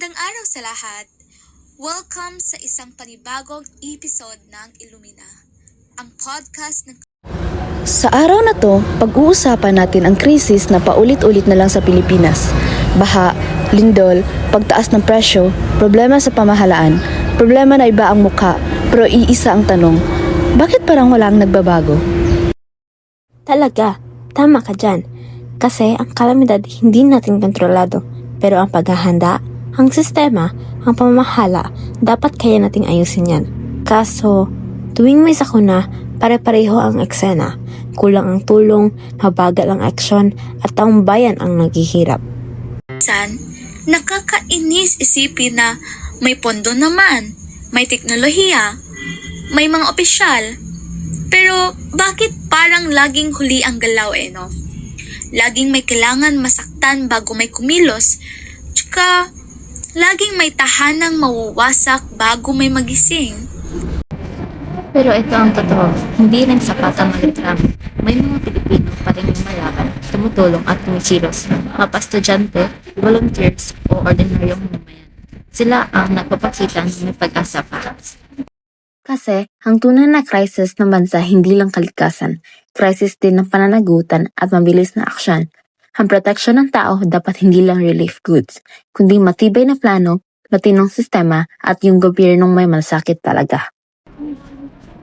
Magandang araw sa lahat! Welcome sa isang panibagong episode ng Illumina, ang podcast ng... Sa araw na to, pag-uusapan natin ang krisis na paulit-ulit na lang sa Pilipinas. Baha, lindol, pagtaas ng presyo, problema sa pamahalaan, problema na iba ang mukha, pero iisa ang tanong, bakit parang walang nagbabago? Talaga, tama ka dyan. Kasi ang kalamidad hindi natin kontrolado, pero ang paghahanda, ang sistema, ang pamamahala, dapat kaya nating ayusin yan. Kaso, tuwing may sakuna, pare-pareho ang eksena. Kulang ang tulong, mabagal ang aksyon, at taong bayan ang naghihirap. Minsan, nakakainis isipin na may pondo naman, may teknolohiya, may mga opisyal. Pero bakit parang laging huli ang galaw no? Laging may kailangan masaktan bago may kumilos. Tsaka, laging may tahanang mawawasak bago may magising. Pero ito ang totoo, hindi rin sapat ang magreklamo. May mga Pilipino pa rin lumalaban, tumutulong at tumikilos, mga estudyante, volunteers o ordinaryong mamamayan. Sila ang nagpapakita ng may pag-asa pa. Kasi, ang tunay na crisis ng bansa hindi lang kalikasan, crisis din ng pananagutan at mabilis na aksyon. Ang proteksyon ng tao dapat hindi lang relief goods, kundi matibay na plano, matinong sistema at yung gobyernong may malasakit talaga.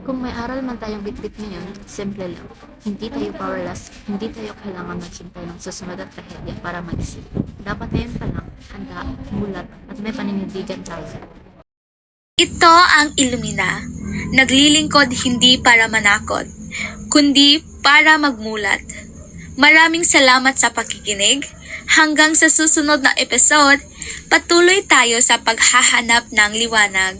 Kung may aral man tayong bitbit ngayon, simple lang. Hindi tayo powerless, hindi tayo kailangan maghintay ng susunod at trahedya para magising. Dapat ngayon pa lang, handa, mulat at may paninindigan tayo. Ito ang Illumina, naglilingkod hindi para manakot, kundi para magmulat. Maraming salamat sa pakikinig. Hanggang sa susunod na episode, patuloy tayo sa paghahanap ng liwanag.